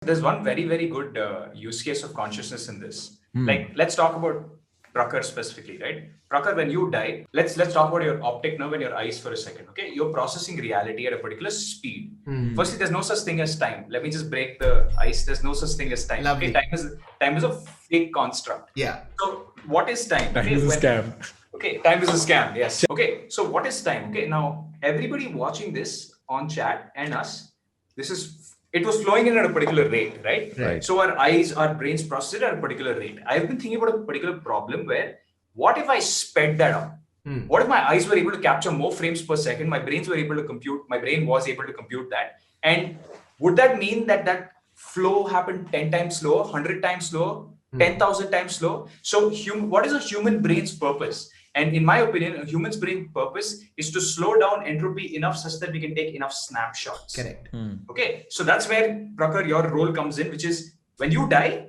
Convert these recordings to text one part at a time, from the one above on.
There's one very, very good use case of consciousness in this. Like, let's talk about Prakhar specifically, right? Prakhar, when you die, let's talk about your optic nerve and your eyes for a second, okay? You're processing reality at a particular speed. Firstly, there's no such thing as time. Let me just break the ice. There's no such thing as time. Lovely. Okay, time is a fake construct. Yeah. So what is time? Time is a scam. Okay, time is a scam. Yes. Okay, so what is time? Okay, now everybody watching this on chat and us, it was flowing in at a particular rate, right? Right. So our eyes, our brains process it at a particular rate. I've been thinking about a particular problem where, what if I sped that up? What if my eyes were able to capture more frames per second? My brain was able to compute that. And would that mean that flow happened 10 times slower, 100 times slower, 10,000 times slower? So what is a human brain's purpose? And in my opinion, a human's brain purpose is to slow down entropy enough such that we can take enough snapshots. Correct. Okay, so that's where, Prakhar, your role comes in, which is when you die,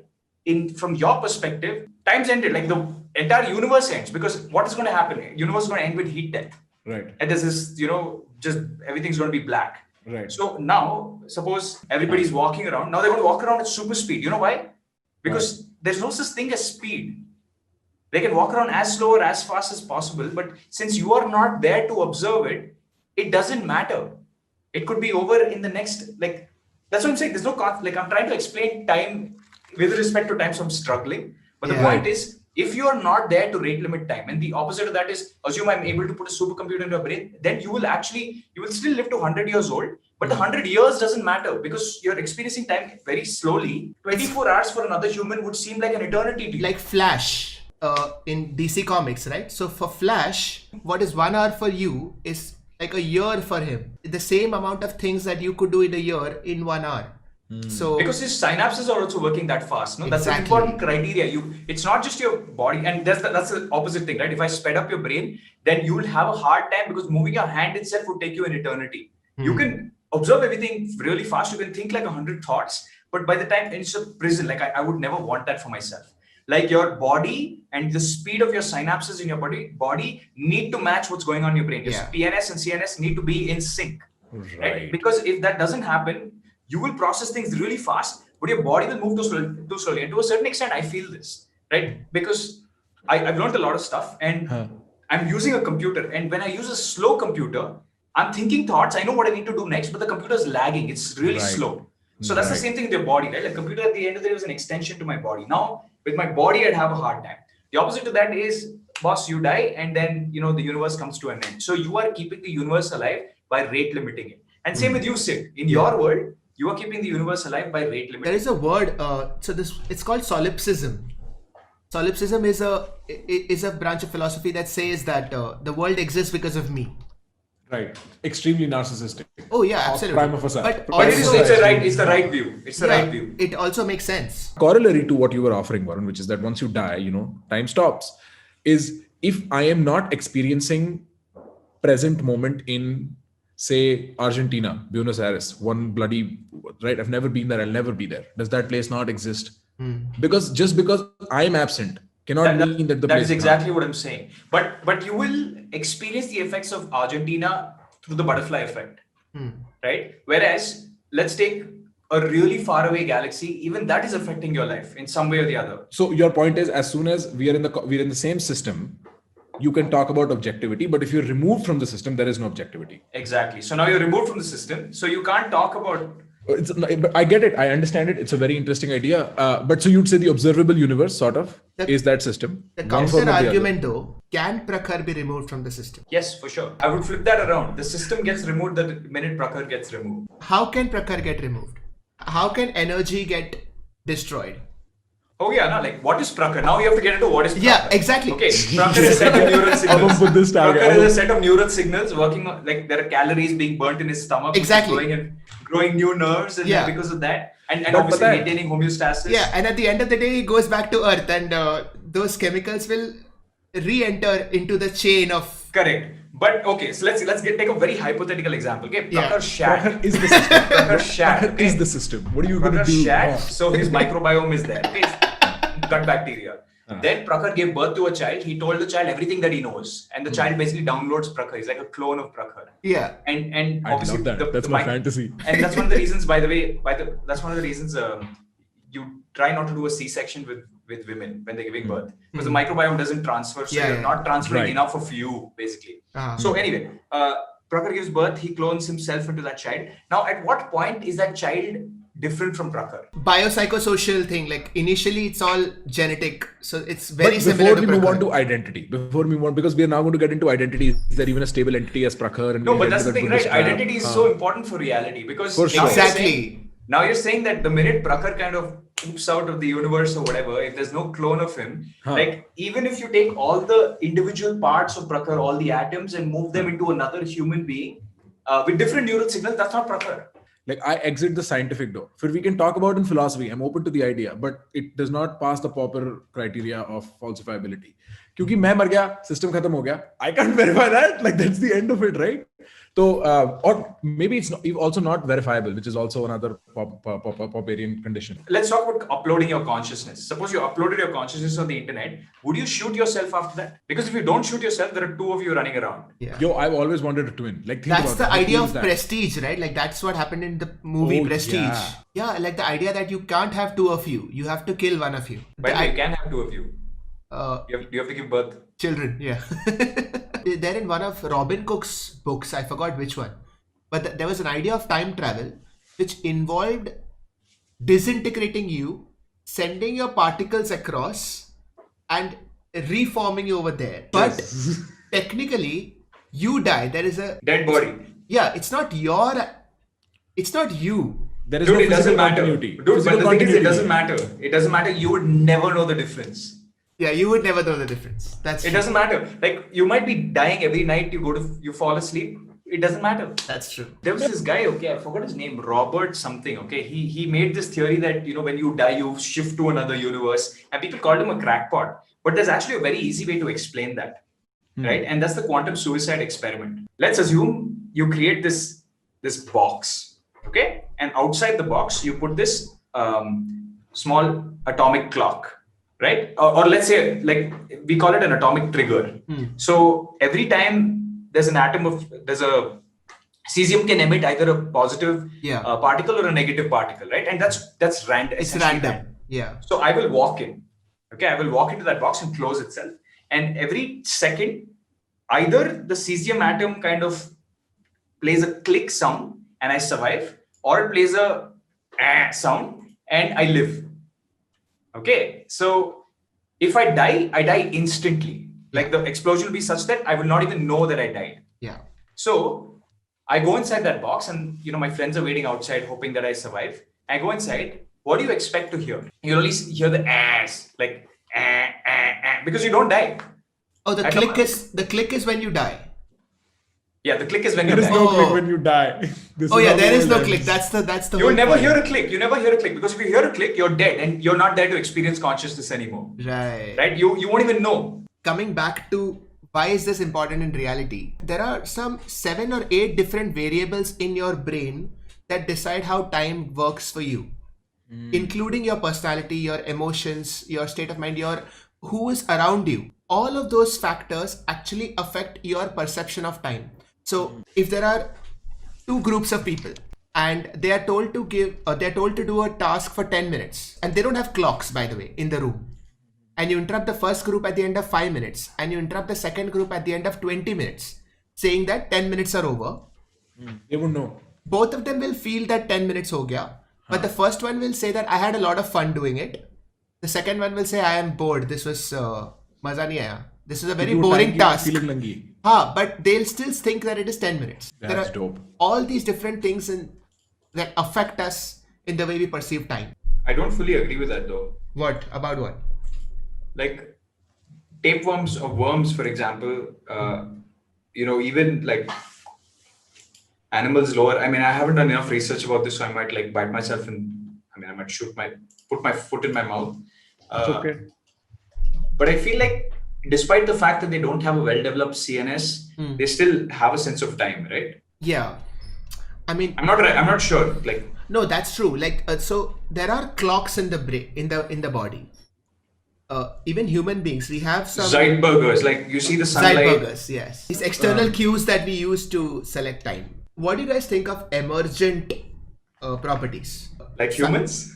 from your perspective, time's ended. Like the entire universe ends, because what is going to happen? Universe is going to end with heat death. Right. And this is, just everything's going to be black. Right. So now, suppose everybody's walking around. Now they're going to walk around at super speed. You know why? Because there's no such thing as speed. They can walk around as slow or as fast as possible, but since you are not there to observe it, it doesn't matter. It could be over in the next, that's what I'm saying. There's no, I'm trying to explain time with respect to time, so I'm struggling. But the point is, if you are not there to rate limit time, and the opposite of that is, assume I'm able to put a supercomputer in your brain, then you will still live to 100 years old, but the 100 years doesn't matter because you're experiencing time very slowly. 24 hours for another human would seem like an eternity to you. Like Flash in DC Comics, right? So for Flash, what is 1 hour for you is like a year for him. The same amount of things that you could do in a year in 1 hour. So because his synapses are also working that fast, no? That's an Exactly. important criteria. It's not just your body, and that's the opposite thing, right? If I sped up your brain, then you will have a hard time because moving your hand itself would take you an eternity. You can observe everything really fast. You can think like 100 thoughts, but by the time it's a prison, I would never want that for myself. Like your body and the speed of your synapses in your body need to match what's going on in your brain. Your PNS and CNS need to be in sync, right? Because if that doesn't happen, you will process things really fast, but your body will move too slowly. And to a certain extent, I feel this, right? Because I've learned a lot of stuff, and I'm using a computer. And when I use a slow computer, I'm thinking thoughts. I know what I need to do next, but the computer is lagging. It's really slow. So that's the same thing with your body, right? Like computer at the end of the day was an extension to my body. Now, with my body, I'd have a hard time. The opposite to that is, boss, you die, and then, the universe comes to an end. So you are keeping the universe alive by rate limiting it. And same with you, Sid. In your world, you are keeping the universe alive by rate limiting. there is a word, it's called solipsism. Solipsism is a branch of philosophy that says that the world exists because of me. Right. Extremely narcissistic. Oh yeah, absolutely. Prime of a side. But But also, it's the right view. It's the right view. It also makes sense. Corollary to what you were offering, Varun, which is that once you die, time stops, is if I am not experiencing present moment in, say, Argentina, Buenos Aires, right? I've never been there. I'll never be there. Does that place not exist? Because just because I'm absent cannot mean that the That place is exactly what I'm saying. But you will experience the effects of Argentina through the butterfly effect, right? Whereas, let's take a really far away galaxy. Even that is affecting your life in some way or the other. So your point is, as soon as we're in the same system, you can talk about objectivity, but if you're removed from the system, there is no objectivity. Exactly. So now you're removed from the system, so you can't talk about. I get it. I understand it. It's a very interesting idea. But so you'd say the observable universe sort of is that system. The One form counter or the other. argument though, can Prakhar be removed from the system? Yes, for sure. I would flip that around. The system gets removed the minute Prakhar gets removed. How can Prakhar get removed? How can energy get destroyed? Oh yeah, no, what is Prakhar? Now you have to get into what is Prakhar. Yeah, exactly. Okay, Prakhar is a set of neural signals. Put this tag. Prakhar is a set of neural signals working on, there are calories being burnt in his stomach. Exactly. Growing new nerves, and then because of that, and But obviously that- maintaining homeostasis. Yeah, and at the end of the day, he goes back to Earth, and those chemicals will re-enter into the chain of. Correct. But okay, so let's take a very hypothetical example. Okay, Yeah. Prakhar shat. Prakhar is the system. Prakhar shat. Prakhar is the system. What are you going to Prakhar do? shat. So his microbiome is there. Okay, gut bacteria. Then Prakhar gave birth to a child. He told the child everything that he knows, and the child basically downloads Prakhar. He's like a clone of Prakhar. Yeah. And I obviously love that. That's my fantasy. And that's one of the reasons, by the way. That's one of the reasons you try not to do a C-section with women when they're giving birth, because the microbiome doesn't transfer, so you're not transferring enough of you basically. So anyway, Prakhar gives birth. He clones himself into that child. Now, at what point is that child different from Prakhar? Biopsychosocial thing. Like initially, it's all genetic, so it's very But similar to before we move Prakhar. on to identity, because we are now going to get into identity, is there even a stable entity as Prakhar? And No, we'll but get that's the into thing, Buddhist right? trap. Identity is so important for reality, because For sure. Exactly. Now you're saying that the minute Prakhar kind of poops out of the universe or whatever, if there's no clone of him, like even if you take all the individual parts of Prakhar, all the atoms, and move them into another human being with different neural signals, that's not Prakhar. Like I exit the scientific door. For we can talk about in philosophy. I'm open to the idea, but it does not pass the Popper criteria of falsifiability. क्योंकि मैं मर गया, system खत्म हो गया. I can't verify that. Like that's the end of it, right? So, or maybe it's not, also not verifiable, which is also another Popperian condition. Let's talk about uploading your consciousness. Suppose you uploaded your consciousness on the internet. Would you shoot yourself after that? Because if you don't shoot yourself, there are two of you running around. Yeah. Yo, I've always wanted a twin. Like think That's about the it. How idea cool of is that? Prestige, right? Like that's what happened in the movie Oh, Prestige. Yeah, like the idea that you can't have two of you. You have to kill one of you. But you can have two of you. You have to give birth. Children, yeah. They're in one of Robin Cook's books. I forgot which one. But there was an idea of time travel which involved disintegrating you, sending your particles across, and reforming you over there. But technically, you die. There is a Dead body. Yeah, it's not you. There is Dude, no it doesn't physical matter. continuity. Dude, but Physical the thing is, it continuity. doesn't matter. It doesn't matter. You would never know the difference. Yeah, you would never know the difference. That's It true. doesn't matter. Like you might be dying every night. You fall asleep. It doesn't matter. That's true. There was this guy, okay, I forgot his name, Robert something, okay. He made this theory that, when you die, you shift to another universe, and people called him a crackpot. But there's actually a very easy way to explain that, right? And that's the quantum suicide experiment. Let's assume you create this box, okay? And outside the box, you put this small atomic clock, right? Or let's say, like, we call it an atomic trigger. So every time there's a cesium can emit either a positive particle or a negative particle, right? And that's random. It's random. Yeah. So I will walk in. Okay, I will walk into that box and close itself. And every second, either the cesium atom kind of plays a click sound and I survive, or it plays a sound and I live. Okay, so if I die instantly. Like the explosion will be such that I will not even know that I died. Yeah. So I go inside that box and, my friends are waiting outside hoping that I survive. I go inside. What do you expect to hear? You only hear the ass, like, because you don't die. Oh, the click is when you die. Yeah, the click is when you There is die. no click when you die. This Oh is yeah, how there the is no world click. ends. That's the. You will whole never point. hear a click. You never hear a click, because if you hear a click, you're dead and you're not there to experience consciousness anymore. Right. Right? You won't even know. Coming back to why is this important in reality? There are some 7 or 8 different variables in your brain that decide how time works for you, including your personality, your emotions, your state of mind, who is around you. All of those factors actually affect your perception of time. So if there are 2 groups of people and they are told to do a task for 10 minutes, and they don't have clocks, by the way, in the room, and you interrupt the first group at the end of 5 minutes, and you interrupt the second group at the end of 20 minutes, saying that 10 minutes are over, They won't know. both of them will feel that 10 minutes ho gaya. But the first one will say that I had a lot of fun doing it. The second one will say I am bored. This was maza nahi aaya. This is a very You boring time task. feeling langi. But they'll still think that it is 10 minutes. That's There are dope. all these different things that affect us in the way we perceive time. I don't fully agree with that though. What? About what? Like tapeworms or worms, for example, even like animals lower. I mean, I haven't done enough research about this, so I might like bite myself and I might put my foot in my mouth. It's okay. But I feel like despite the fact that they don't have a well-developed CNS, they still have a sense of time, right? Yeah. I mean, I'm not sure. Like, no, that's true. Like, so there are clocks in the brain, in the body. even human beings, we have some Zeitburgers, like you see the sunlight. Zeitburgers, yes. These external cues that we use to select time. What do you guys think of emergent properties? Like humans?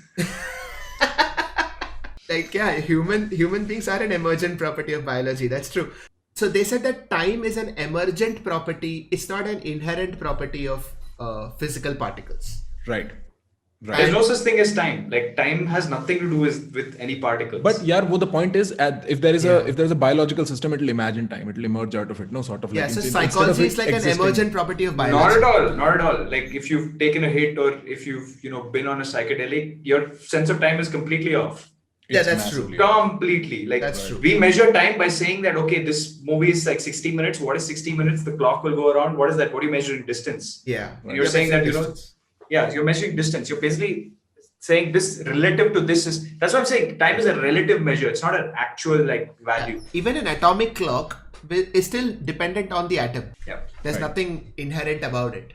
Like, yeah, human beings are an emergent property of biology. That's true. So they said that time is an emergent property. It's not an inherent property of physical particles. Right. There's no such thing as time. Like time has nothing to do with any particles. But yeah, well, the point is, if there is a biological system, it will imagine time. It will emerge out of it. No sort of like. Yeah, so instead of psychology it is like existing- an emergent property of not biology. at all. Not at all. Like if you've taken a hit or if you've been on a psychedelic, your sense of time is completely off. Yeah, It's that's true. massively- Completely. Like That's true. we measure time by saying that okay, this movie is like 60 minutes. What is 60 minutes? The clock will go around. What is that? What do you measure in distance? Yeah. And you're saying that distance. you're measuring distance. You're basically saying this relative to this is. That's what I'm saying. Time is a relative measure. It's not an actual like value. Even an atomic clock is still dependent on the atom. Yeah. There's Right. nothing inherent about it.